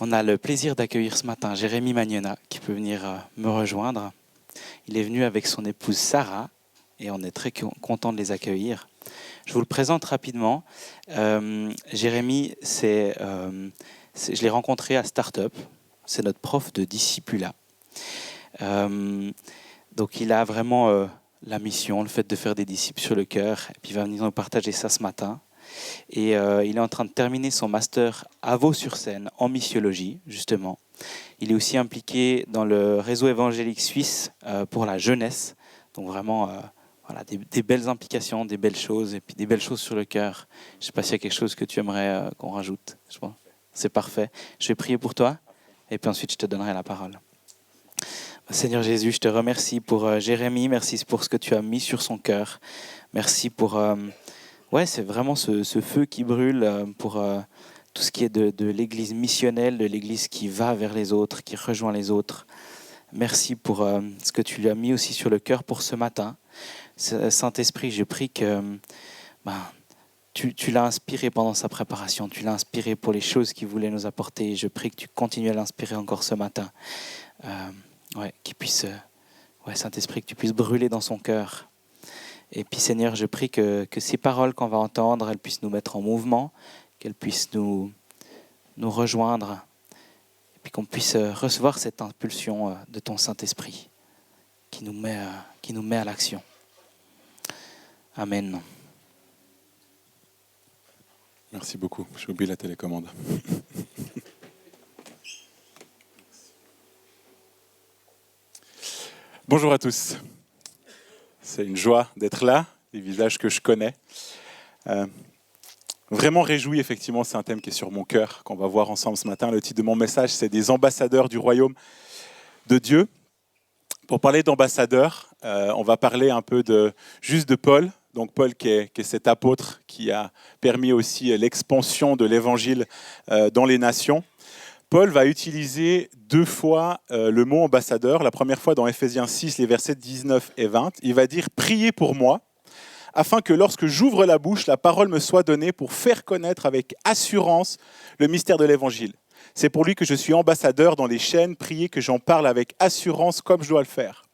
On a le plaisir d'accueillir ce matin Jérémy Magnona qui peut venir me rejoindre. Il est venu avec son épouse Sarah et on est très content de les accueillir. Je vous le présente rapidement. Jérémy, je l'ai rencontré à Startup. C'est notre prof de discipulat. Donc il a vraiment la mission, le fait de faire des disciples sur le cœur. Et puis il va venir nous partager ça ce matin. Et il est en train de terminer son master à Vaux-sur-Seine en missiologie, justement. Il est aussi impliqué dans le réseau évangélique suisse pour la jeunesse. Donc vraiment, voilà, des belles implications, des belles choses, et puis des belles choses sur le cœur. Je ne sais pas s'il y a quelque chose que tu aimerais qu'on rajoute. C'est parfait. Je vais prier pour toi, et puis ensuite je te donnerai la parole. Seigneur Jésus, je te remercie pour Jérémy. Merci pour ce que tu as mis sur son cœur. Merci pour... c'est vraiment ce feu qui brûle pour tout ce qui est de l'Église missionnelle, de l'Église qui va vers les autres, qui rejoint les autres. Merci pour ce que tu lui as mis aussi sur le cœur pour ce matin. Saint-Esprit, je prie que tu l'as inspiré pendant sa préparation, tu l'as inspiré pour les choses qu'il voulait nous apporter. Je prie que tu continues à l'inspirer encore ce matin. Qu'il puisse, Saint-Esprit, que tu puisses brûler dans son cœur. Et puis Seigneur, je prie que ces paroles qu'on va entendre, elles puissent nous mettre en mouvement, qu'elles puissent nous rejoindre, et puis qu'on puisse recevoir cette impulsion de ton Saint-Esprit qui nous met à l'action. Amen. Merci beaucoup. J'ai oublié la télécommande. Bonjour à tous. C'est une joie d'être là, des visages que je connais. Vraiment réjoui, effectivement, c'est un thème qui est sur mon cœur, qu'on va voir ensemble ce matin. Le titre de mon message, c'est « Des ambassadeurs du royaume de Dieu ». Pour parler d'ambassadeurs, on va parler un peu de Paul. Donc Paul qui est cet apôtre qui a permis aussi l'expansion de l'évangile dans les nations. Paul va utiliser 2 fois le mot ambassadeur. La première fois dans Ephésiens 6, les versets 19 et 20. Il va dire « Priez pour moi, afin que lorsque j'ouvre la bouche, la parole me soit donnée pour faire connaître avec assurance le mystère de l'Évangile. C'est pour lui que je suis ambassadeur dans les chaînes. Priez que j'en parle avec assurance comme je dois le faire. »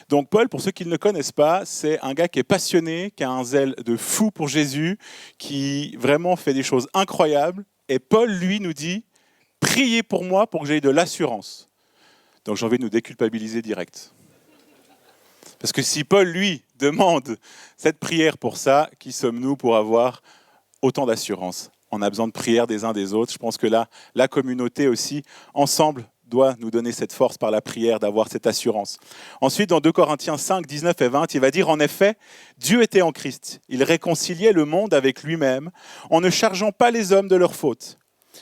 Donc Paul, pour ceux qui ne le connaissent pas, c'est un gars qui est passionné, qui a un zèle de fou pour Jésus, qui vraiment fait des choses incroyables. Et Paul, lui, nous dit « Priez pour moi pour que j'aie de l'assurance. » Donc j'ai envie de nous déculpabiliser direct. Parce que si Paul, lui, demande cette prière pour ça, qui sommes-nous pour avoir autant d'assurance ? On a besoin de prière des uns des autres. Je pense que là, la communauté aussi, ensemble, doit nous donner cette force par la prière, d'avoir cette assurance. Ensuite, dans 2 Corinthiens 5, 19 et 20, il va dire « En effet, Dieu était en Christ. Il réconciliait le monde avec lui-même en ne chargeant pas les hommes de leurs fautes.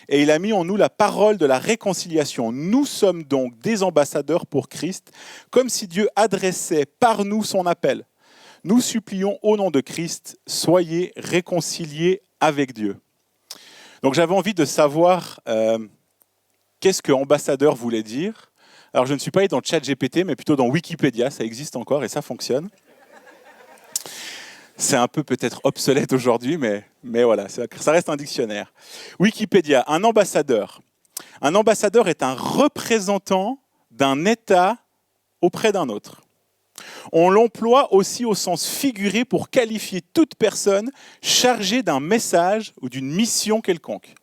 Et il a mis en nous la parole de la réconciliation. Nous sommes donc des ambassadeurs pour Christ, comme si Dieu adressait par nous son appel. Nous supplions au nom de Christ, soyez réconciliés avec Dieu. » Donc j'avais envie de savoir qu'est-ce que ambassadeur voulait dire. Alors je ne suis pas allé dans ChatGPT, mais plutôt dans Wikipédia, ça existe encore et ça fonctionne. C'est un peu peut-être obsolète aujourd'hui, mais voilà, ça reste un dictionnaire. Wikipédia, un ambassadeur. Un ambassadeur est un représentant d'un État auprès d'un autre. On l'emploie aussi au sens figuré pour qualifier toute personne chargée d'un message ou d'une mission quelconque.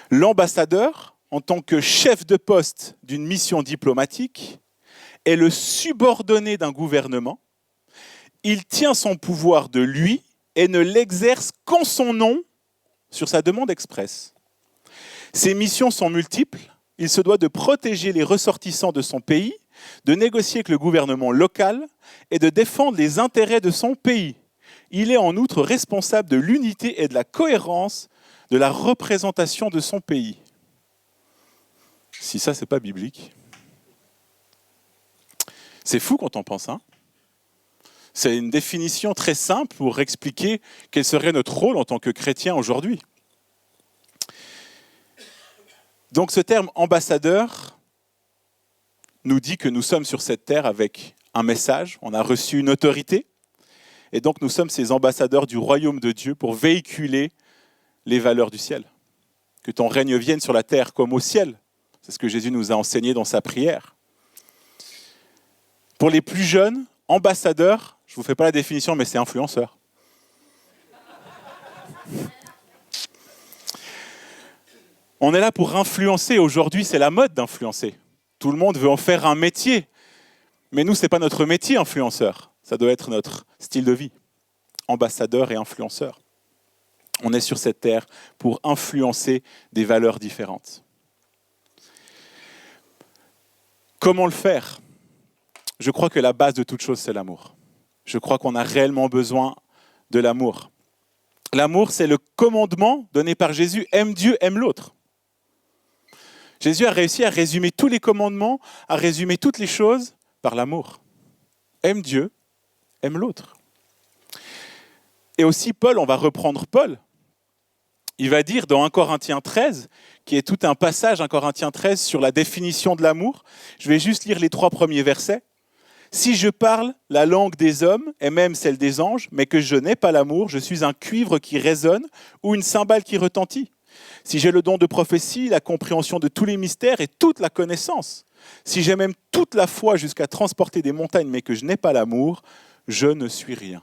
L'ambassadeur, en tant que chef de poste d'une mission diplomatique, est le subordonné d'un gouvernement. Il tient son pouvoir de lui et ne l'exerce qu'en son nom sur sa demande expresse. Ses missions sont multiples. Il se doit de protéger les ressortissants de son pays, de négocier avec le gouvernement local et de défendre les intérêts de son pays. Il est en outre responsable de l'unité et de la cohérence de la représentation de son pays. Si ça, c'est pas biblique. C'est fou quand on pense, hein ? C'est une définition très simple pour expliquer quel serait notre rôle en tant que chrétien aujourd'hui. Donc ce terme ambassadeur nous dit que nous sommes sur cette terre avec un message, on a reçu une autorité, et donc nous sommes ces ambassadeurs du royaume de Dieu pour véhiculer les valeurs du ciel. que ton règne vienne sur la terre comme au ciel. C'est ce que Jésus nous a enseigné dans sa prière. Pour les plus jeunes, ambassadeur, je ne vous fais pas la définition, mais c'est influenceur. On est là pour influencer. Aujourd'hui, c'est la mode d'influencer. Tout le monde veut en faire un métier. Mais nous, ce n'est pas notre métier, influenceur. Ça doit être notre style de vie. Ambassadeur et influenceur. On est sur cette terre pour influencer des valeurs différentes. Comment le faire ? Je crois que la base de toute chose, c'est l'amour. Je crois qu'on a réellement besoin de l'amour. L'amour, c'est le commandement donné par Jésus. Aime Dieu, aime l'autre. Jésus a réussi à résumer tous les commandements, à résumer toutes les choses par l'amour. Aime Dieu, aime l'autre. Et aussi Paul, on va reprendre Paul. Il va dire dans 1 Corinthiens 13, qui est tout un passage, 1 Corinthiens 13, sur la définition de l'amour. Je vais juste lire les 3 premiers versets. « Si je parle la langue des hommes, et même celle des anges, mais que je n'ai pas l'amour, je suis un cuivre qui résonne ou une cymbale qui retentit. Si j'ai le don de prophétie, la compréhension de tous les mystères et toute la connaissance, si j'ai même toute la foi jusqu'à transporter des montagnes, mais que je n'ai pas l'amour, je ne suis rien.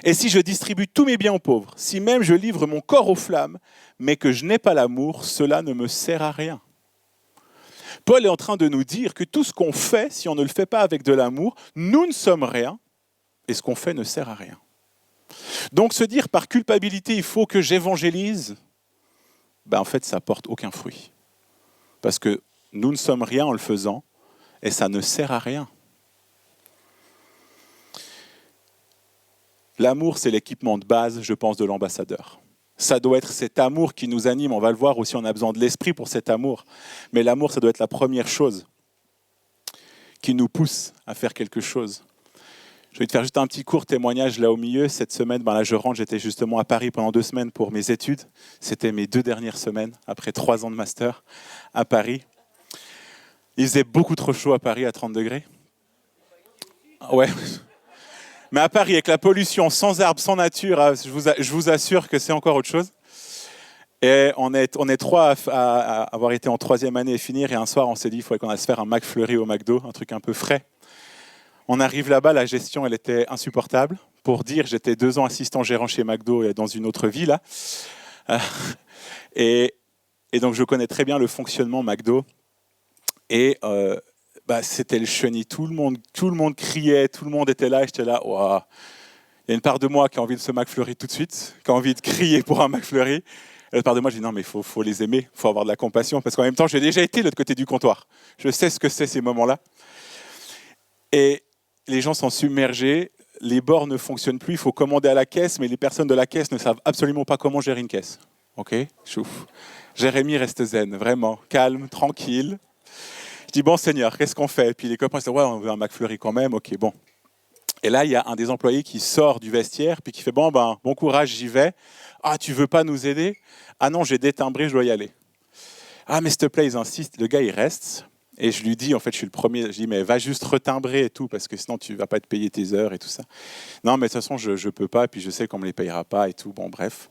Et si je distribue tous mes biens aux pauvres, si même je livre mon corps aux flammes, mais que je n'ai pas l'amour, cela ne me sert à rien. » Paul est en train de nous dire que tout ce qu'on fait, si on ne le fait pas avec de l'amour, nous ne sommes rien, et ce qu'on fait ne sert à rien. Donc se dire par culpabilité, il faut que j'évangélise, en fait ça porte aucun fruit. Parce que nous ne sommes rien en le faisant, et ça ne sert à rien. L'amour, c'est l'équipement de base, je pense, de l'ambassadeur. Ça doit être cet amour qui nous anime. On va le voir aussi, on a besoin de l'esprit pour cet amour. Mais l'amour, ça doit être la première chose qui nous pousse à faire quelque chose. Je vais te faire juste un petit court témoignage là au milieu. Cette semaine, je rentre, j'étais justement à Paris pendant 2 semaines pour mes études. C'était mes 2 dernières semaines, après 3 ans de master à Paris. Il faisait beaucoup trop chaud à Paris, à 30 degrés. Ouais. Mais à Paris, avec la pollution, sans arbres, sans nature, je vous assure que c'est encore autre chose. Et on est 3 à avoir été en 3e année et finir. Et un soir, on s'est dit qu'il faudrait qu'on aille se faire un McFlurry au McDo, un truc un peu frais. On arrive là-bas, la gestion, elle était insupportable. Pour dire, j'étais 2 ans assistant gérant chez McDo et dans une autre ville. Et donc, je connais très bien le fonctionnement McDo. Et c'était le chenil. Tout le monde criait, tout le monde était là. Et j'étais là, waouh. Il y a une part de moi qui a envie de se McFlurry tout de suite, qui a envie de crier pour un McFlurry. Et l'autre part de moi, je dis non, mais il faut les aimer, il faut avoir de la compassion. Parce qu'en même temps, j'ai déjà été de l'autre côté du comptoir. Je sais ce que c'est ces moments-là. Et les gens sont submergés, les bords ne fonctionnent plus, il faut commander à la caisse, mais les personnes de la caisse ne savent absolument pas comment gérer une caisse. Ok, chouf. Jérémy reste zen, vraiment, calme, tranquille. Je dis, bon Seigneur, qu'est-ce qu'on fait? Et puis les copains disent, ouais, on veut un McFlurry quand même, ok, bon. Et là, il y a un des employés qui sort du vestiaire, puis qui fait, bon courage, j'y vais. Ah, tu veux pas nous aider? Ah non, j'ai détimbré, je dois y aller. Ah, mais s'il te plaît, ils insistent. Le gars, il reste. Et je lui dis, en fait, je suis le premier, je dis, mais va juste retimbrer et tout, parce que sinon, tu ne vas pas te payer tes heures et tout ça. Non, mais de toute façon, je ne peux pas, et puis je sais qu'on ne me les payera pas et tout. Bon, bref.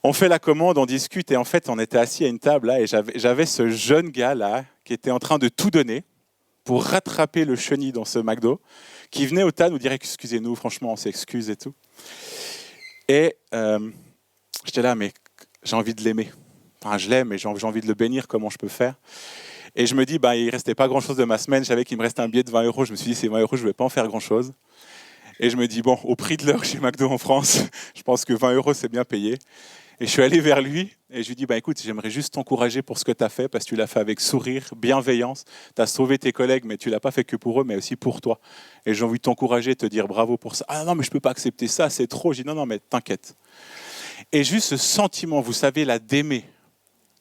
On fait la commande, on discute, et en fait, on était assis à une table, là, et j'avais ce jeune gars-là, qui était en train de tout donner pour rattraper le chenil dans ce McDo, qui venait au tas nous dire, excusez-nous, franchement, on s'excuse et tout. Et j'étais là, mais j'ai envie de l'aimer. Enfin, je l'aime, mais j'ai envie de le bénir, comment je peux faire? Et je me dis, il ne restait pas grand-chose de ma semaine. Je savais qu'il me restait un billet de 20 €. Je me suis dit, c'est 20 €, je ne vais pas en faire grand-chose. Et je me dis, bon, au prix de l'heure chez McDo en France, je pense que 20 €, c'est bien payé. Et je suis allé vers lui et je lui ai dit, écoute, j'aimerais juste t'encourager pour ce que tu as fait, parce que tu l'as fait avec sourire, bienveillance. Tu as sauvé tes collègues, mais tu ne l'as pas fait que pour eux, mais aussi pour toi. Et j'ai envie de t'encourager, te dire bravo pour ça. Ah non, mais je ne peux pas accepter ça, c'est trop. Je dis, non, mais t'inquiète. Et juste ce sentiment, vous savez, là, d'aimer,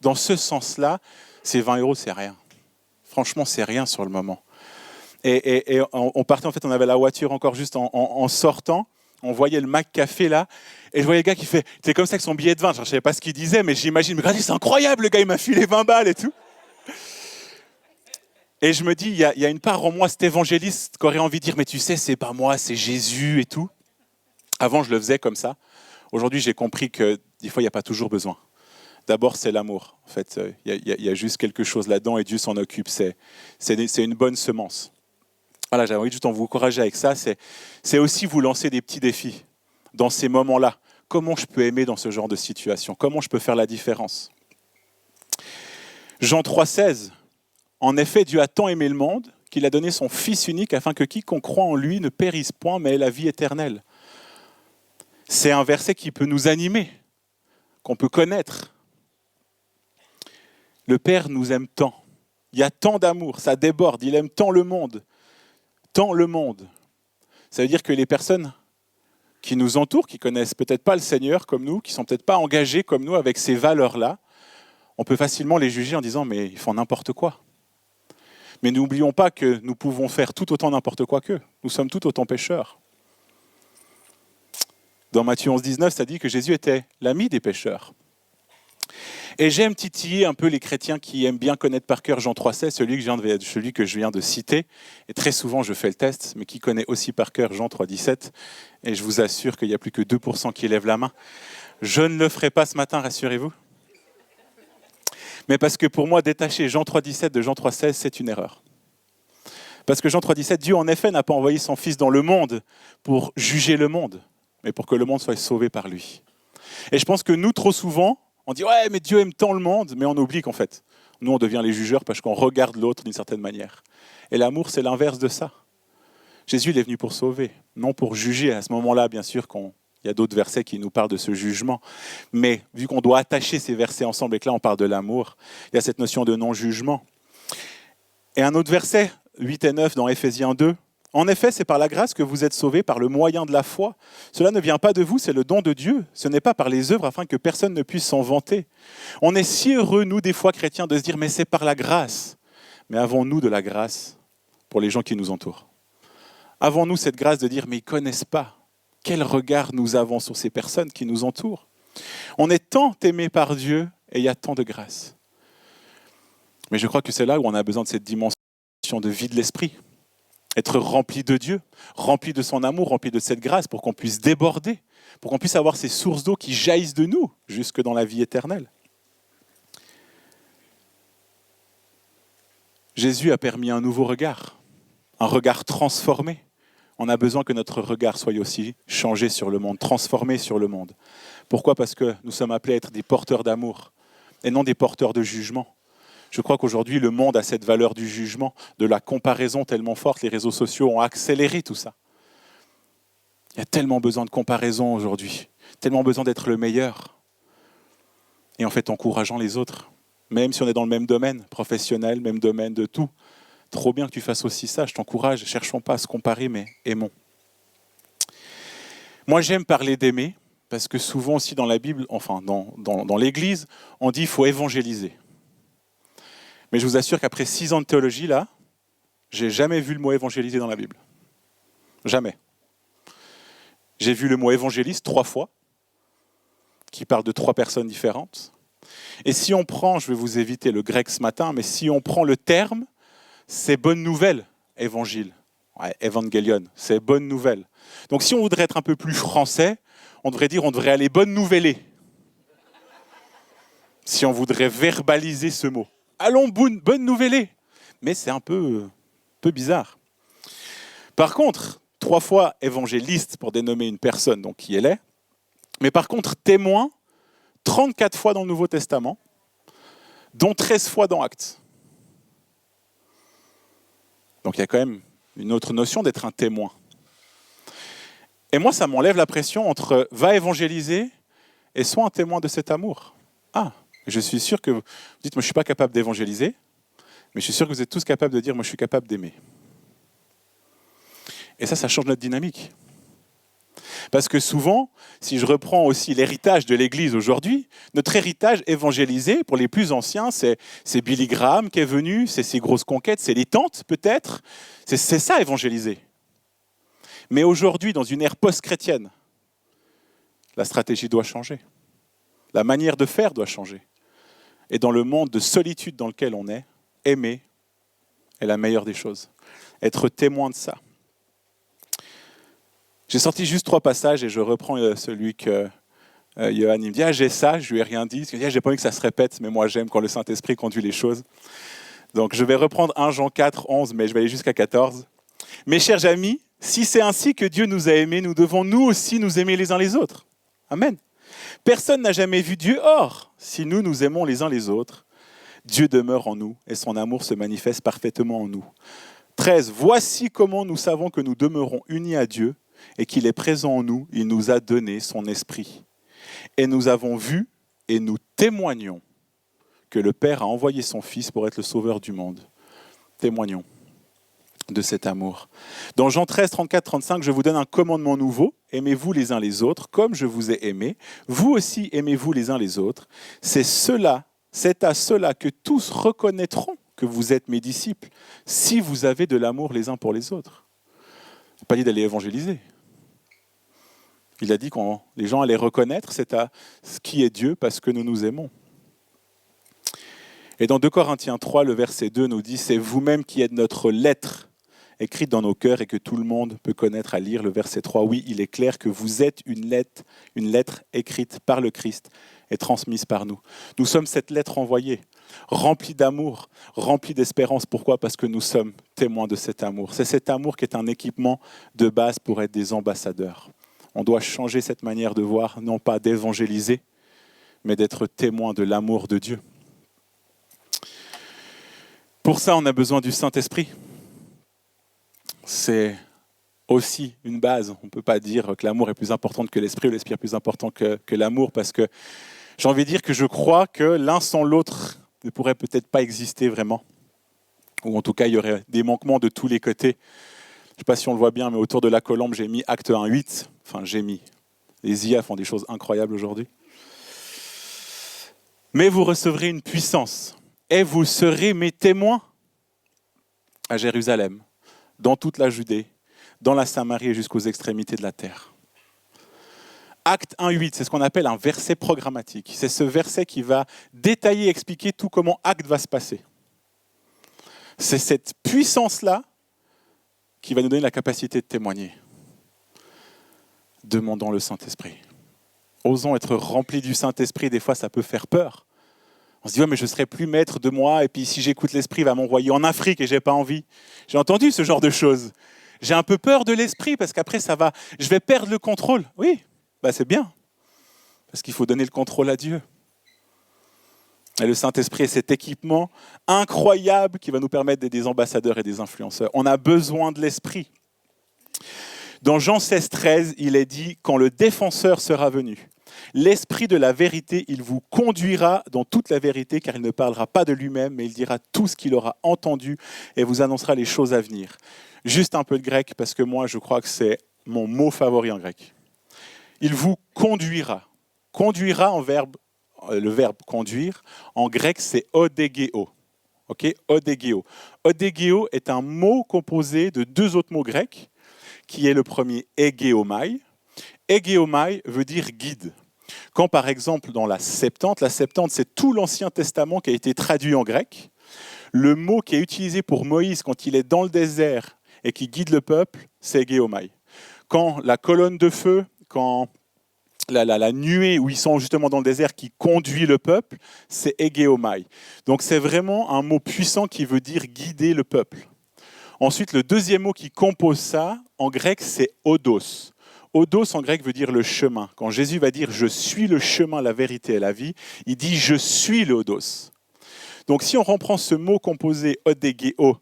dans ce sens-là, ces 20 €, c'est rien. Franchement, c'est rien sur le moment. Et on partait, en fait, on avait la voiture encore juste en sortant. On voyait le McCafé là. Et je voyais le gars qui fait, c'est comme ça que son billet de 20. Je ne savais pas ce qu'il disait, mais j'imagine, mais regardez, c'est incroyable, le gars, il m'a filé 20 balles et tout. Et je me dis, il y a une part en moi, cet évangéliste, qui aurait envie de dire, mais tu sais, c'est pas moi, c'est Jésus et tout. Avant, je le faisais comme ça. Aujourd'hui, j'ai compris que des fois, il n'y a pas toujours besoin. D'abord, c'est l'amour. En fait, il y a juste quelque chose là-dedans et Dieu s'en occupe. C'est une bonne semence. Voilà, j'avais envie de juste vous encourager avec ça. C'est aussi vous lancer des petits défis dans ces moments-là. Comment je peux aimer dans ce genre de situation? Comment je peux faire la différence? Jean 3,16. En effet, Dieu a tant aimé le monde qu'il a donné son Fils unique afin que quiconque croit en lui ne périsse point, mais ait la vie éternelle. C'est un verset qui peut nous animer, qu'on peut connaître. Le Père nous aime tant. Il y a tant d'amour, ça déborde. Il aime tant le monde. Tant le monde. Ça veut dire que les personnes qui nous entourent, qui connaissent peut-être pas le Seigneur comme nous, qui sont peut-être pas engagées comme nous avec ces valeurs-là, on peut facilement les juger en disant « mais ils font n'importe quoi ». Mais n'oublions pas que nous pouvons faire tout autant n'importe quoi qu'eux. Nous sommes tout autant pécheurs. Dans Matthieu 11,19, ça dit que Jésus était l'ami des pécheurs. Et j'aime titiller un peu les chrétiens qui aiment bien connaître par cœur Jean 3,16, celui que je viens de citer. Et très souvent, je fais le test, mais qui connaît aussi par cœur Jean 3,17. Et je vous assure qu'il n'y a plus que 2% qui lèvent la main. Je ne le ferai pas ce matin, rassurez-vous. Mais parce que pour moi, détacher Jean 3,17 de Jean 3,16, c'est une erreur. Parce que Jean 3,17, Dieu en effet n'a pas envoyé son Fils dans le monde pour juger le monde, mais pour que le monde soit sauvé par lui. Et je pense que nous, trop souvent, on dit « ouais, mais Dieu aime tant le monde », mais on oublie qu'en fait, nous, on devient les jugeurs parce qu'on regarde l'autre d'une certaine manière. Et l'amour, c'est l'inverse de ça. Jésus, il est venu pour sauver, non pour juger. À ce moment-là, bien sûr, il y a d'autres versets qui nous parlent de ce jugement. Mais vu qu'on doit attacher ces versets ensemble et que là, on parle de l'amour, il y a cette notion de non-jugement. Et un autre verset, 8 et 9, dans Éphésiens 2. « En effet, c'est par la grâce que vous êtes sauvés par le moyen de la foi. Cela ne vient pas de vous, c'est le don de Dieu. Ce n'est pas par les œuvres afin que personne ne puisse s'en vanter. » On est si heureux, nous, des fois, chrétiens, de se dire « mais c'est par la grâce ». Mais avons-nous de la grâce pour les gens qui nous entourent? Avons-nous cette grâce de dire « mais ils ne connaissent pas ». Quel regard nous avons sur ces personnes qui nous entourent? On est tant aimés par Dieu et il y a tant de grâce. Mais je crois que c'est là où on a besoin de cette dimension de vie de l'esprit. Être rempli de Dieu, rempli de son amour, rempli de cette grâce pour qu'on puisse déborder, pour qu'on puisse avoir ces sources d'eau qui jaillissent de nous jusque dans la vie éternelle. Jésus a permis un nouveau regard, un regard transformé. On a besoin que notre regard soit aussi changé sur le monde, transformé sur le monde. Pourquoi? Parce que nous sommes appelés à être des porteurs d'amour et non des porteurs de jugement. Je crois qu'aujourd'hui, le monde a cette valeur du jugement, de la comparaison tellement forte. Les réseaux sociaux ont accéléré tout ça. Il y a tellement besoin de comparaison aujourd'hui, tellement besoin d'être le meilleur. Et en fait, encourageant les autres, même si on est dans le même domaine professionnel, même domaine de tout. Trop bien que tu fasses aussi ça, je t'encourage. Cherchons pas à se comparer, mais aimons. Moi, j'aime parler d'aimer, parce que souvent aussi dans la Bible, enfin dans l'Église, on dit qu'il faut évangéliser. Mais je vous assure qu'après 6 ans de théologie, là, j'ai jamais vu le mot évangéliser dans la Bible. Jamais. J'ai vu le mot évangéliste 3 fois, qui parle de 3 personnes différentes. Et si on prend, je vais vous éviter le grec ce matin, mais si on prend le terme, c'est bonne nouvelle, évangile. Ouais, évangélion, c'est bonne nouvelle. Donc si on voudrait être un peu plus français, on devrait aller bonne nouveller. Si on voudrait verbaliser ce mot. Allons bonne nouveller. Mais c'est un peu bizarre. Par contre, 3 fois évangéliste pour dénommer une personne, donc qui elle est. Mais par contre, témoin, 34 fois dans le Nouveau Testament, dont 13 fois dans Actes. Donc il y a quand même une autre notion d'être un témoin. Et moi, ça m'enlève la pression entre va évangéliser et sois un témoin de cet amour. Ah, je suis sûr que vous dites, moi je ne suis pas capable d'évangéliser, mais je suis sûr que vous êtes tous capables de dire, moi je suis capable d'aimer. Et ça change notre dynamique. Parce que souvent, si je reprends aussi l'héritage de l'Église aujourd'hui, notre héritage évangélisé, pour les plus anciens, c'est Billy Graham qui est venu, c'est ses grosses conquêtes, c'est les tentes peut-être, c'est ça évangéliser. Mais aujourd'hui, dans une ère post-chrétienne, la stratégie doit changer. La manière de faire doit changer. Et dans le monde de solitude dans lequel on est, aimer est la meilleure des choses. Être témoin de ça. J'ai sorti juste 3 passages et je reprends celui que Johan, il me dit, j'ai ça, je lui ai rien dit. Il me dit, j'ai pas envie que ça se répète, mais moi j'aime quand le Saint-Esprit conduit les choses. Donc je vais reprendre 1 Jean 4, 11, mais je vais aller jusqu'à 14. Mes chers amis, si c'est ainsi que Dieu nous a aimés, nous devons nous aussi nous aimer les uns les autres. Amen. Personne n'a jamais vu Dieu. Or, si nous nous aimons les uns les autres, Dieu demeure en nous et son amour se manifeste parfaitement en nous. 13. Voici comment nous savons que nous demeurons unis à Dieu et qu'il est présent en nous. Il nous a donné son esprit. Et nous avons vu et nous témoignons que le Père a envoyé son Fils pour être le sauveur du monde. Témoignons de cet amour. Dans Jean 13, 34, 35, je vous donne un commandement nouveau. Aimez-vous les uns les autres comme je vous ai aimés. Vous aussi aimez-vous les uns les autres. C'est à cela que tous reconnaîtront que vous êtes mes disciples, si vous avez de l'amour les uns pour les autres. Il n'a pas dit d'aller évangéliser. Il a dit que les gens allaient reconnaître, c'est à ce qui est Dieu parce que nous nous aimons. Et dans 2 Corinthiens 3, le verset 2 nous dit, c'est vous-même qui êtes notre lettre écrite dans nos cœurs et que tout le monde peut connaître à lire. Le verset 3, oui, il est clair que vous êtes une lettre écrite par le Christ et transmise par nous. Nous sommes cette lettre envoyée, remplie d'amour, remplie d'espérance. Pourquoi ? Parce que nous sommes témoins de cet amour. C'est cet amour qui est un équipement de base pour être des ambassadeurs. On doit changer cette manière de voir, non pas d'évangéliser, mais d'être témoin de l'amour de Dieu. Pour ça, on a besoin du Saint-Esprit. C'est aussi une base. On ne peut pas dire que l'amour est plus important que l'esprit ou l'esprit est plus important que l'amour, parce que j'ai envie de dire que je crois que l'un sans l'autre ne pourrait peut-être pas exister vraiment. Ou en tout cas, il y aurait des manquements de tous les côtés. Je ne sais pas si on le voit bien, mais autour de la colombe, j'ai mis Acte 1.8. Enfin, j'ai mis. Les IA font des choses incroyables aujourd'hui. Mais vous recevrez une puissance et vous serez mes témoins à Jérusalem, dans toute la Judée, dans la Samarie et jusqu'aux extrémités de la terre. Acte 1.8, c'est ce qu'on appelle un verset programmatique. C'est ce verset qui va détailler, expliquer tout comment Acte va se passer. C'est cette puissance-là qui va nous donner la capacité de témoigner. Demandons le Saint-Esprit. Osons être remplis du Saint-Esprit. Des fois, ça peut faire peur. On se dit, ouais, mais je ne serai plus maître de moi, et puis si j'écoute l'Esprit, il va m'envoyer en Afrique et je n'ai pas envie. J'ai entendu ce genre de choses. J'ai un peu peur de l'Esprit, parce qu'après, je vais perdre le contrôle. Oui, c'est bien, parce qu'il faut donner le contrôle à Dieu. Et le Saint-Esprit est cet équipement incroyable qui va nous permettre d'être des ambassadeurs et des influenceurs. On a besoin de l'Esprit. Dans Jean 16, 13, il est dit, quand le défenseur sera venu, l'Esprit de la vérité, il vous conduira dans toute la vérité, car il ne parlera pas de lui-même, mais il dira tout ce qu'il aura entendu et vous annoncera les choses à venir. Juste un peu de grec, parce que moi, je crois que c'est mon mot favori en grec. Il vous conduira. Conduira en verbe, le verbe conduire, en grec, c'est odegeo. Okay? Odegeo. Odegeo est un mot composé de 2 autres mots grecs, qui est le premier egeomai. Egeomai veut dire guide. Quand par exemple dans la Septante c'est tout l'Ancien Testament qui a été traduit en grec, le mot qui est utilisé pour Moïse quand il est dans le désert et qui guide le peuple, c'est egeomai. Quand la colonne de feu, quand la nuée où ils sont justement dans le désert qui conduit le peuple, c'est egeomai. Donc c'est vraiment un mot puissant qui veut dire guider le peuple. Ensuite, le deuxième mot qui compose ça, en grec, c'est odos. Odos en grec veut dire le chemin. Quand Jésus va dire « je suis le chemin, la vérité et la vie », il dit « je suis le odos ». Donc si on reprend ce mot composé odegeo,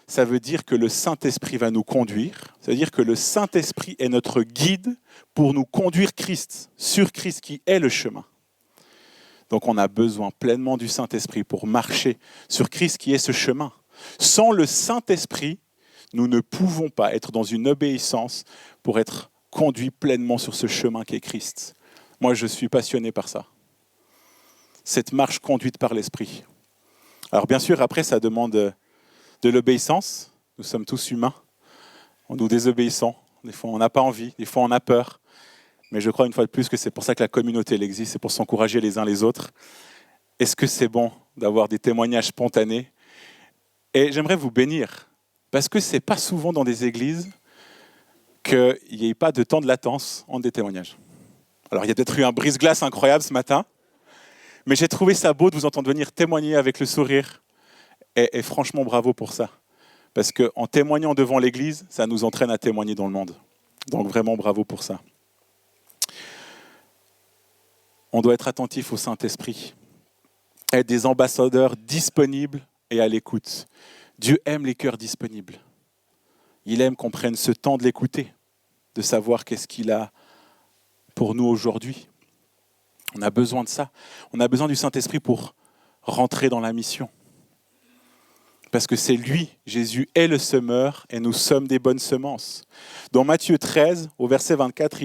ça veut dire que le Saint-Esprit va nous conduire. Ça veut dire que le Saint-Esprit est notre guide pour nous conduire sur Christ qui est le chemin. Donc on a besoin pleinement du Saint-Esprit pour marcher sur Christ qui est ce chemin. Sans le Saint-Esprit, nous ne pouvons pas être dans une obéissance pour être conduits pleinement sur ce chemin qu'est Christ. Moi, je suis passionné par ça. Cette marche conduite par l'Esprit. Alors bien sûr, après, ça demande de l'obéissance. Nous sommes tous humains. Nous désobéissons. Des fois, on n'a pas envie. Des fois, on a peur. Mais je crois une fois de plus que c'est pour ça que la communauté elle existe. C'est pour s'encourager les uns les autres. Est-ce que c'est bon d'avoir des témoignages spontanés ? Et j'aimerais vous bénir, parce que ce n'est pas souvent dans des églises qu'il n'y ait pas de temps de latence entre des témoignages. Alors il y a peut-être eu un brise-glace incroyable ce matin, mais j'ai trouvé ça beau de vous entendre venir témoigner avec le sourire. Et franchement, bravo pour ça. Parce qu'en témoignant devant l'Église, ça nous entraîne à témoigner dans le monde. Donc vraiment, bravo pour ça. On doit être attentif au Saint-Esprit, être des ambassadeurs disponibles et à l'écoute. Dieu aime les cœurs disponibles. Il aime qu'on prenne ce temps de l'écouter, de savoir qu'est-ce qu'il a pour nous aujourd'hui. On a besoin de ça. On a besoin du Saint-Esprit pour rentrer dans la mission. Parce que c'est lui, Jésus est le semeur et nous sommes des bonnes semences. Dans Matthieu 13, au verset 24,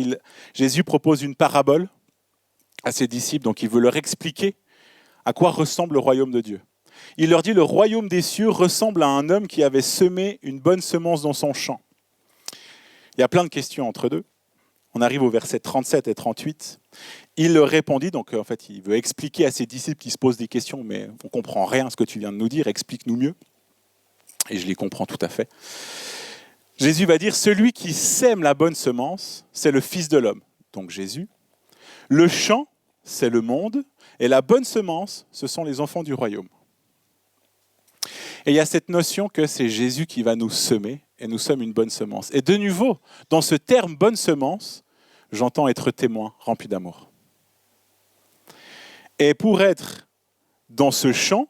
Jésus propose une parabole à ses disciples, donc il veut leur expliquer à quoi ressemble le royaume de Dieu. Il leur dit, le royaume des cieux ressemble à un homme qui avait semé une bonne semence dans son champ. Il y a plein de questions entre deux. On arrive au verset 37 et 38. Il leur répondit, donc en fait il veut expliquer à ses disciples qui se posent des questions, mais on ne comprend rien à ce que tu viens de nous dire, explique-nous mieux. Et je les comprends tout à fait. Jésus va dire, celui qui sème la bonne semence, c'est le Fils de l'homme, donc Jésus. Le champ, c'est le monde, et la bonne semence, ce sont les enfants du royaume. Et il y a cette notion que c'est Jésus qui va nous semer, et nous sommes une bonne semence. Et de nouveau, dans ce terme bonne semence, j'entends être témoin rempli d'amour. Et pour être dans ce champ,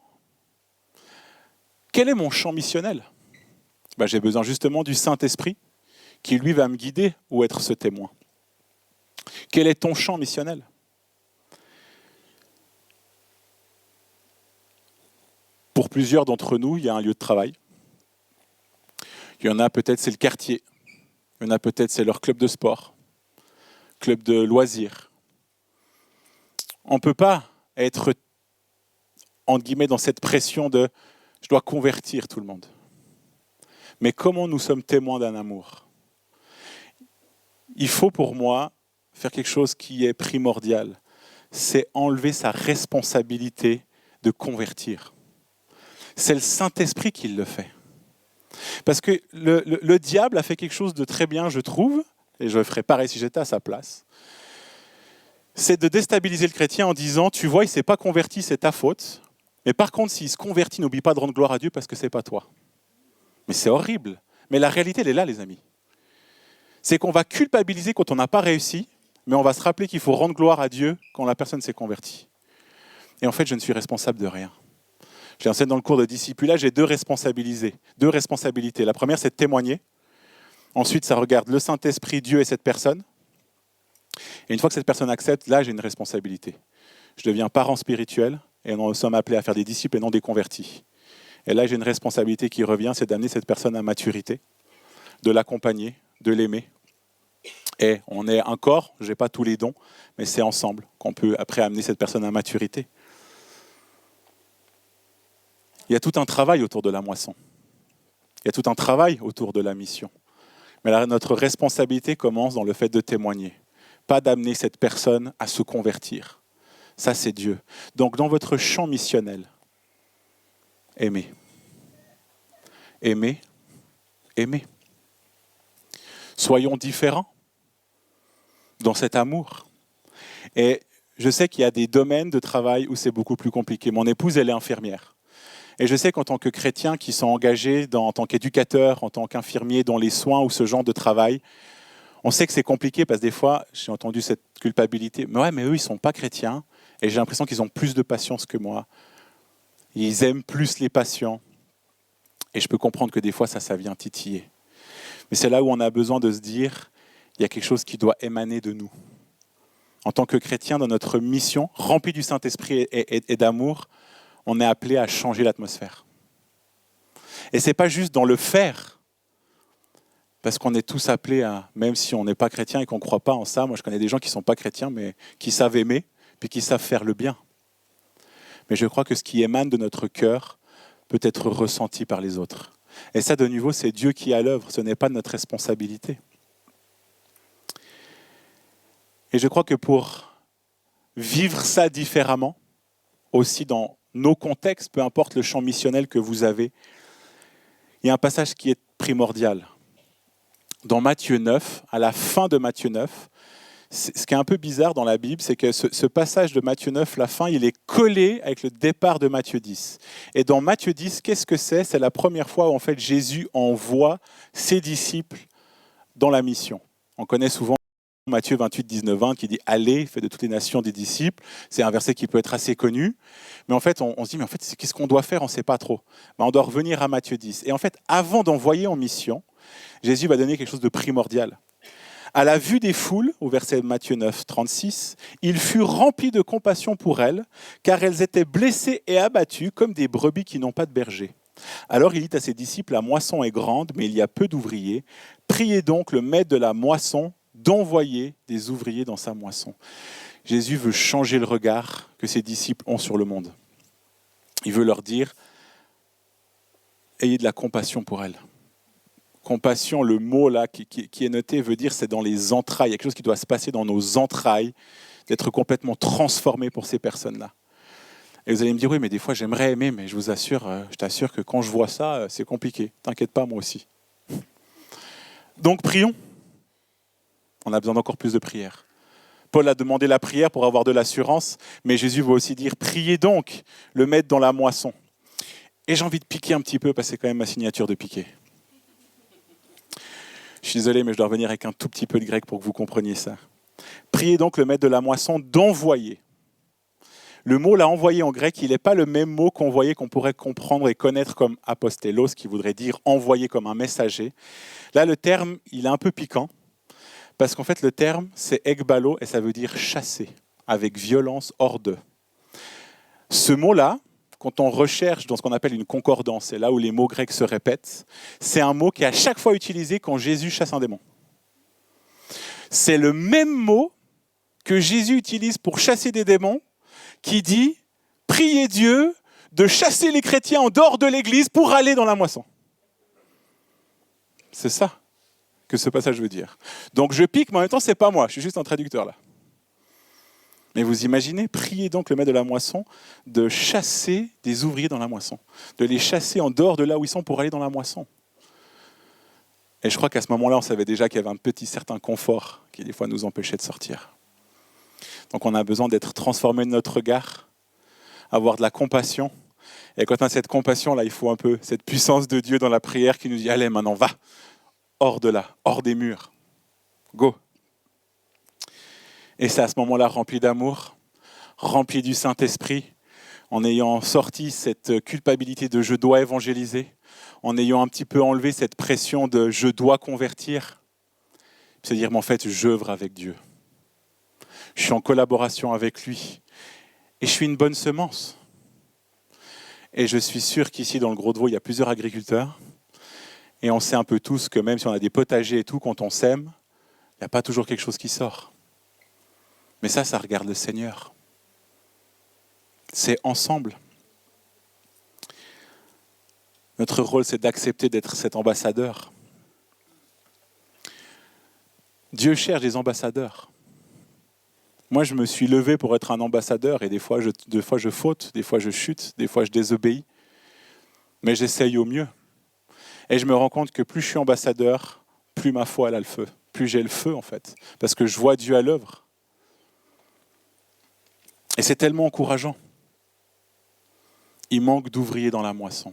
quel est mon champ missionnel ? J'ai besoin justement du Saint-Esprit qui, lui, va me guider ou être ce témoin. Quel est ton champ missionnel ? Pour plusieurs d'entre nous, il y a un lieu de travail. Il y en a peut-être, c'est le quartier. Il y en a peut-être, c'est leur club de sport, club de loisirs. On ne peut pas être, entre guillemets, dans cette pression de « je dois convertir tout le monde ». Mais comment nous sommes témoins d'un amour ? Il faut pour moi faire quelque chose qui est primordial. C'est enlever sa responsabilité de convertir. C'est le Saint-Esprit qui le fait. Parce que le diable a fait quelque chose de très bien, je trouve, et je ferais pareil si j'étais à sa place, c'est de déstabiliser le chrétien en disant « tu vois, il ne s'est pas converti, c'est ta faute. Mais par contre, s'il se convertit, n'oublie pas de rendre gloire à Dieu parce que ce n'est pas toi. » Mais c'est horrible. Mais la réalité, elle est là, les amis. C'est qu'on va culpabiliser quand on n'a pas réussi, mais on va se rappeler qu'il faut rendre gloire à Dieu quand la personne s'est convertie. Et en fait, je ne suis responsable de rien. Je l'enseigne dans le cours de discipulat, j'ai deux responsabilités. La première, c'est de témoigner. Ensuite, ça regarde le Saint-Esprit, Dieu et cette personne. Et une fois que cette personne accepte, là, j'ai une responsabilité. Je deviens parent spirituel et nous sommes appelés à faire des disciples et non des convertis. Et là, j'ai une responsabilité qui revient, c'est d'amener cette personne à maturité, de l'accompagner, de l'aimer. Et on est un corps, je n'ai pas tous les dons, mais c'est ensemble qu'on peut après amener cette personne à maturité. Il y a tout un travail autour de la moisson. Il y a tout un travail autour de la mission. Mais là, notre responsabilité commence dans le fait de témoigner, pas d'amener cette personne à se convertir. Ça, c'est Dieu. Donc, dans votre champ missionnel, aimez. Aimez. Aimez. Soyons différents dans cet amour. Et je sais qu'il y a des domaines de travail où c'est beaucoup plus compliqué. Mon épouse, elle est infirmière. Et je sais qu'en tant que chrétiens qui sont engagés en tant qu'éducateurs, en tant qu'infirmiers dans les soins ou ce genre de travail, on sait que c'est compliqué parce que des fois, j'ai entendu cette culpabilité. Mais eux, ils ne sont pas chrétiens et j'ai l'impression qu'ils ont plus de patience que moi. Ils aiment plus les patients. Et je peux comprendre que des fois, ça vient titiller. Mais c'est là où on a besoin de se dire, il y a quelque chose qui doit émaner de nous. En tant que chrétiens, dans notre mission, remplie du Saint-Esprit et d'amour, on est appelé à changer l'atmosphère. Et ce n'est pas juste dans le faire, parce qu'on est tous appelés à, même si on n'est pas chrétien et qu'on ne croit pas en ça, moi je connais des gens qui ne sont pas chrétiens, mais qui savent aimer, puis qui savent faire le bien. Mais je crois que ce qui émane de notre cœur peut être ressenti par les autres. Et ça, de nouveau, c'est Dieu qui est à l'œuvre, ce n'est pas notre responsabilité. Et je crois que pour vivre ça différemment, aussi dans nos contextes, peu importe le champ missionnel que vous avez, il y a un passage qui est primordial. Dans Matthieu 9, à la fin de Matthieu 9, Ce qui est un peu bizarre dans la Bible, c'est que ce passage de Matthieu 9, la fin, il est collé avec le départ de Matthieu 10. Et dans Matthieu 10, qu'est-ce que c'est ? C'est la première fois où en fait Jésus envoie ses disciples dans la mission. On connaît souvent Matthieu 28, 19, 20 qui dit « Allez, faites de toutes les nations des disciples ». C'est un verset qui peut être assez connu. Mais en fait, on se dit « Mais en fait, qu'est-ce qu'on doit faire ? On ne sait pas trop ». On doit revenir à Matthieu 10. Et en fait, avant d'envoyer en mission, Jésus va donner quelque chose de primordial. À la vue des foules, au verset Matthieu 9, 36, il fut rempli de compassion pour elles, car elles étaient blessées et abattues comme des brebis qui n'ont pas de berger. Alors il dit à ses disciples, la moisson est grande, mais il y a peu d'ouvriers. Priez donc le maître de la moisson d'envoyer des ouvriers dans sa moisson. Jésus veut changer le regard que ses disciples ont sur le monde. Il veut leur dire, ayez de la compassion pour elles. Compassion, le mot là qui est noté veut dire c'est dans les entrailles, il y a quelque chose qui doit se passer dans nos entrailles, d'être complètement transformé pour ces personnes-là. Et vous allez me dire, oui, mais des fois j'aimerais aimer, mais je t'assure que quand je vois ça, c'est compliqué. T'inquiète pas, moi aussi. Donc prions. On a besoin d'encore plus de prière. Paul a demandé la prière pour avoir de l'assurance, mais Jésus va aussi dire, priez donc le maître dans la moisson. Et j'ai envie de piquer un petit peu, parce que c'est quand même ma signature de piquer. Je suis désolé, mais je dois revenir avec un tout petit peu de grec pour que vous compreniez ça. Priez donc le maître de la moisson d'envoyer. Le mot là, envoyer en grec, il n'est pas le même mot qu'envoyer qu'on pourrait comprendre et connaître comme apostellos, qui voudrait dire envoyer comme un messager. Là, le terme, il est un peu piquant, parce qu'en fait, le terme, c'est ekbalo, et ça veut dire chasser, avec violence, hors d'eux. Ce mot-là, quand on recherche dans ce qu'on appelle une concordance, c'est là où les mots grecs se répètent, c'est un mot qui est à chaque fois utilisé quand Jésus chasse un démon. C'est le même mot que Jésus utilise pour chasser des démons, qui dit « Priez Dieu de chasser les chrétiens en dehors de l'Église pour aller dans la moisson ». C'est ça que ce passage veut dire. Donc je pique, mais en même temps, ce n'est pas moi, je suis juste un traducteur là. Mais vous imaginez, priez donc le maître de la moisson de chasser des ouvriers dans la moisson, de les chasser en dehors de là où ils sont pour aller dans la moisson. Et je crois qu'à ce moment-là, on savait déjà qu'il y avait un petit certain confort qui des fois nous empêchait de sortir. Donc on a besoin d'être transformé de notre regard, avoir de la compassion. Et quand on a cette compassion-là, il faut un peu cette puissance de Dieu dans la prière qui nous dit « Allez, maintenant, va, hors de là, hors des murs, go ». Et c'est à ce moment-là rempli d'amour, rempli du Saint-Esprit, en ayant sorti cette culpabilité de « je dois évangéliser », en ayant un petit peu enlevé cette pression de « je dois convertir », c'est dire « mais en fait, j'œuvre avec Dieu. Je suis en collaboration avec lui et je suis une bonne semence. » Et je suis sûr qu'ici, dans le Gros-de-Vaud, il y a plusieurs agriculteurs et on sait un peu tous que même si on a des potagers et tout, quand on sème, il n'y a pas toujours quelque chose qui sort. Mais ça regarde le Seigneur. C'est ensemble. Notre rôle, c'est d'accepter d'être cet ambassadeur. Dieu cherche des ambassadeurs. Moi, je me suis levé pour être un ambassadeur et des fois je faute, des fois je chute, des fois je désobéis. Mais j'essaye au mieux. Et je me rends compte que plus je suis ambassadeur, plus ma foi elle a le feu. Plus j'ai le feu, en fait. Parce que je vois Dieu à l'œuvre. Et c'est tellement encourageant. Il manque d'ouvriers dans la moisson.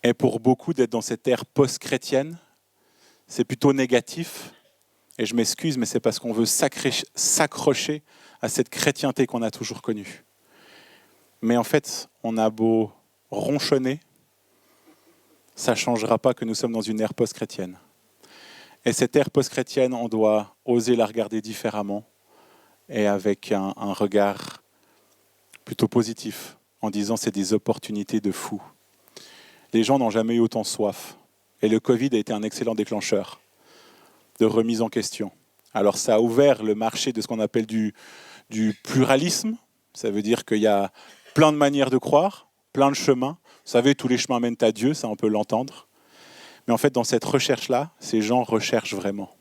Et pour beaucoup, d'être dans cette ère post-chrétienne, c'est plutôt négatif. Et je m'excuse, mais c'est parce qu'on veut s'accrocher à cette chrétienté qu'on a toujours connue. Mais en fait, on a beau ronchonner, ça ne changera pas que nous sommes dans une ère post-chrétienne. Et cette ère post-chrétienne, on doit oser la regarder différemment et avec un regard plutôt positif, en disant c'est des opportunités de fou. Les gens n'ont jamais eu autant soif. Et le Covid a été un excellent déclencheur de remise en question. Alors ça a ouvert le marché de ce qu'on appelle du pluralisme. Ça veut dire qu'il y a plein de manières de croire, plein de chemins. Vous savez, tous les chemins mènent à Dieu, ça on peut l'entendre. Mais en fait, dans cette recherche-là, ces gens recherchent vraiment.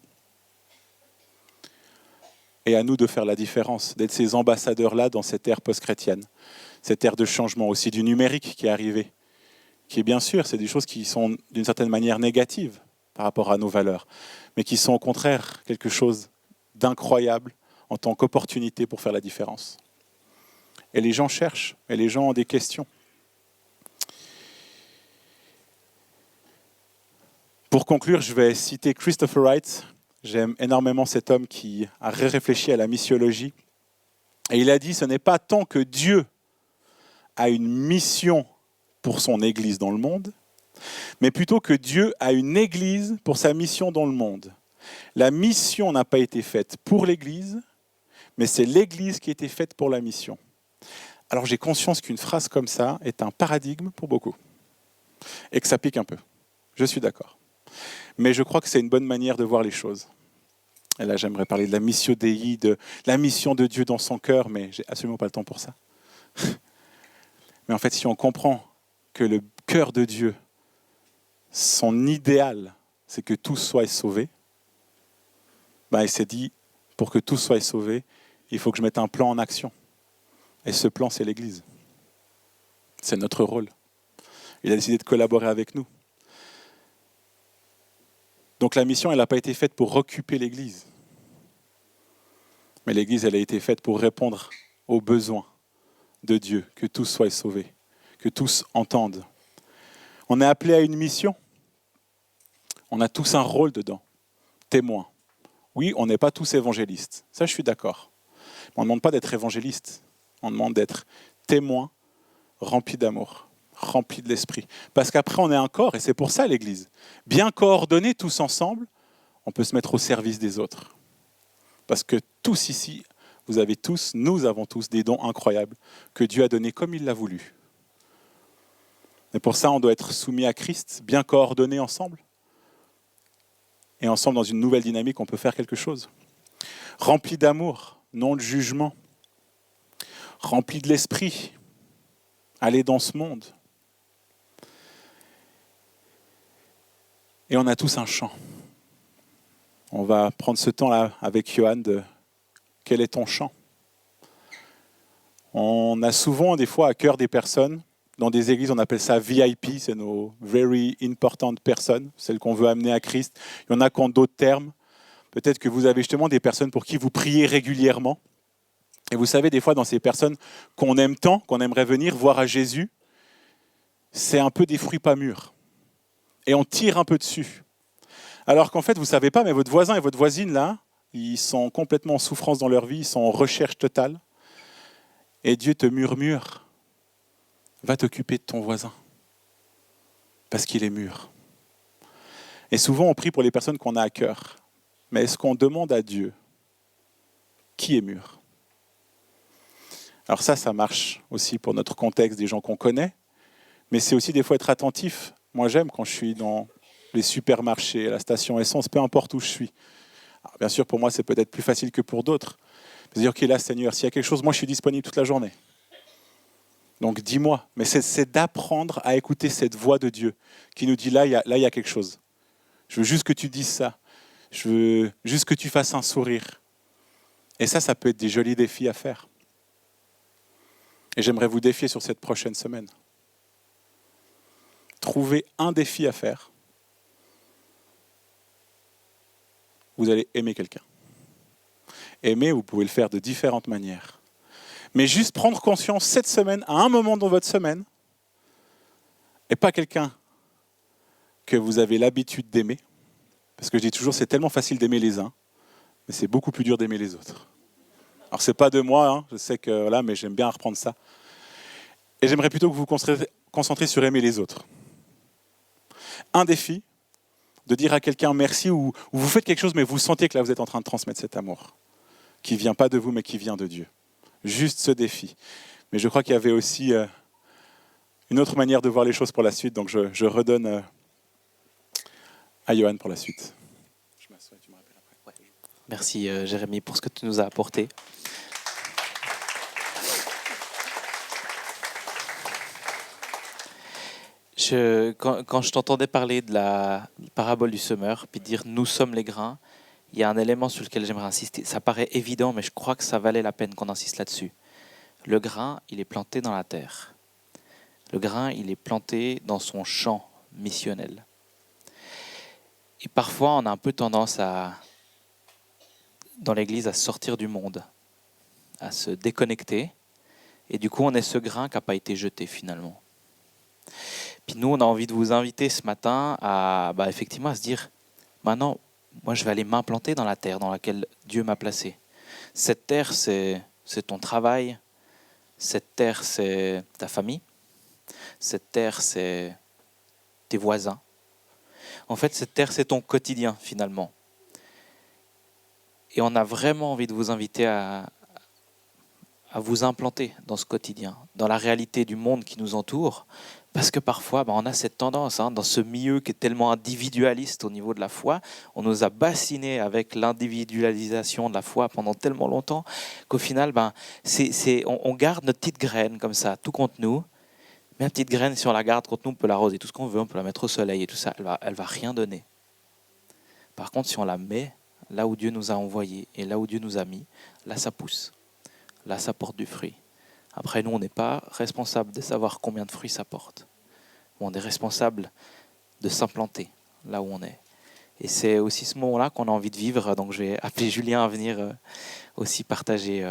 Et à nous de faire la différence, d'être ces ambassadeurs-là dans cette ère post-chrétienne, cette ère de changement aussi du numérique qui est arrivé, qui est bien sûr, c'est des choses qui sont d'une certaine manière négatives, par rapport à nos valeurs, mais qui sont au contraire quelque chose d'incroyable en tant qu'opportunité pour faire la différence. Et les gens cherchent, et les gens ont des questions. Pour conclure, je vais citer Christopher Wright. J'aime énormément cet homme qui a réfléchi à la missiologie. Et il a dit, ce n'est pas tant que Dieu a une mission pour son Église dans le monde, mais plutôt que Dieu a une Église pour sa mission dans le monde. La mission n'a pas été faite pour l'Église, mais c'est l'Église qui a été faite pour la mission. Alors j'ai conscience qu'une phrase comme ça est un paradigme pour beaucoup, et que ça pique un peu. Je suis d'accord. Mais je crois que c'est une bonne manière de voir les choses. Et là, j'aimerais parler de la missio Dei, de la mission de Dieu dans son cœur, mais j'ai absolument pas le temps pour ça. Mais en fait, si on comprend que le cœur de Dieu, son idéal, c'est que tous soient sauvés, il s'est dit, pour que tous soient sauvés, il faut que je mette un plan en action. Et ce plan, c'est l'Église. C'est notre rôle. Il a décidé de collaborer avec nous. Donc la mission, elle n'a pas été faite pour occuper l'Église. Mais l'Église, elle a été faite pour répondre aux besoins de Dieu, que tous soient sauvés, que tous entendent. On est appelé à une mission. On a tous un rôle dedans, témoin. Oui, on n'est pas tous évangélistes. Ça, je suis d'accord. On ne demande pas d'être évangéliste. On demande d'être témoin, rempli d'amour, rempli de l'esprit. Parce qu'après, on est un corps, et c'est pour ça l'Église. Bien coordonnés tous ensemble, on peut se mettre au service des autres. Parce que tous ici, nous avons tous des dons incroyables que Dieu a donnés comme il l'a voulu. Et pour ça, on doit être soumis à Christ, bien coordonnés ensemble. Et ensemble, dans une nouvelle dynamique, on peut faire quelque chose. Rempli d'amour, non de jugement. Rempli de l'esprit. Aller dans ce monde. Et on a tous un chant. On va prendre ce temps-là avec Johan de quel est ton chant. On a souvent des fois à cœur des personnes. Dans des églises, on appelle ça VIP, c'est nos very important personnes, celles qu'on veut amener à Christ. Il y en a qui ont d'autres termes. Peut-être que vous avez justement des personnes pour qui vous priez régulièrement. Et vous savez, des fois, dans ces personnes qu'on aime tant, qu'on aimerait venir voir à Jésus, c'est un peu des fruits pas mûrs. Et on tire un peu dessus. Alors qu'en fait, vous ne savez pas, mais votre voisin et votre voisine, là, ils sont complètement en souffrance dans leur vie, ils sont en recherche totale. Et Dieu te murmure. Va t'occuper de ton voisin, parce qu'il est mûr. Et souvent, on prie pour les personnes qu'on a à cœur. Mais est-ce qu'on demande à Dieu qui est mûr? Alors ça marche aussi pour notre contexte des gens qu'on connaît, mais c'est aussi des fois être attentif. Moi, j'aime quand je suis dans les supermarchés, à la station essence, peu importe où je suis. Alors, bien sûr, pour moi, c'est peut-être plus facile que pour d'autres. C'est-à-dire, OK, là, Seigneur, s'il y a quelque chose, moi, je suis disponible toute la journée. Donc dis-moi, mais c'est d'apprendre à écouter cette voix de Dieu qui nous dit là, il y a quelque chose. Je veux juste que tu dises ça. Je veux juste que tu fasses un sourire. Et ça peut être des jolis défis à faire. Et j'aimerais vous défier sur cette prochaine semaine. Trouvez un défi à faire. Vous allez aimer quelqu'un. Aimer, vous pouvez le faire de différentes manières. Mais juste prendre conscience cette semaine, à un moment dans votre semaine, et pas quelqu'un que vous avez l'habitude d'aimer, parce que je dis toujours, c'est tellement facile d'aimer les uns, mais c'est beaucoup plus dur d'aimer les autres. Alors c'est pas de moi, je sais que voilà, mais j'aime bien reprendre ça. Et j'aimerais plutôt que vous vous concentrez sur aimer les autres. Un défi, de dire à quelqu'un merci, ou vous faites quelque chose, mais vous sentez que là vous êtes en train de transmettre cet amour, qui vient pas de vous, mais qui vient de Dieu. Juste ce défi. Mais je crois qu'il y avait aussi une autre manière de voir les choses pour la suite, donc je redonne à Johan pour la suite. Je m'assois, tu me rappelles après. Ouais. Merci Jérémy pour ce que tu nous as apporté. Quand je t'entendais parler de la parabole du semeur, puis dire « nous sommes les grains », il y a un élément sur lequel j'aimerais insister. Ça paraît évident, mais je crois que ça valait la peine qu'on insiste là-dessus. Le grain, il est planté dans la terre. Le grain, il est planté dans son champ missionnel. Et parfois, on a un peu tendance dans l'Église à sortir du monde, à se déconnecter. Et du coup, on est ce grain qui n'a pas été jeté finalement. Puis nous, on a envie de vous inviter ce matin à effectivement à se dire, maintenant, moi, je vais aller m'implanter dans la terre dans laquelle Dieu m'a placé. Cette terre, c'est ton travail. Cette terre, c'est ta famille. Cette terre, c'est tes voisins. En fait, cette terre, c'est ton quotidien, finalement. Et on a vraiment envie de vous inviter à vous implanter dans ce quotidien, dans la réalité du monde qui nous entoure. Parce que parfois, on a cette tendance, dans ce milieu qui est tellement individualiste au niveau de la foi, on nous a bassinés avec l'individualisation de la foi pendant tellement longtemps qu'au final, on garde notre petite graine comme ça, tout contre nous. Mais la petite graine, si on la garde contre nous, on peut l'arroser tout ce qu'on veut, on peut la mettre au soleil et tout ça, elle va rien donner. Par contre, si on la met là où Dieu nous a envoyés et là où Dieu nous a mis, là ça pousse, là ça porte du fruit. Après, nous, on n'est pas responsable de savoir combien de fruits ça porte. On est responsable de s'implanter là où on est. Et c'est aussi ce moment-là qu'on a envie de vivre. Donc, je vais appeler Julien à venir aussi partager.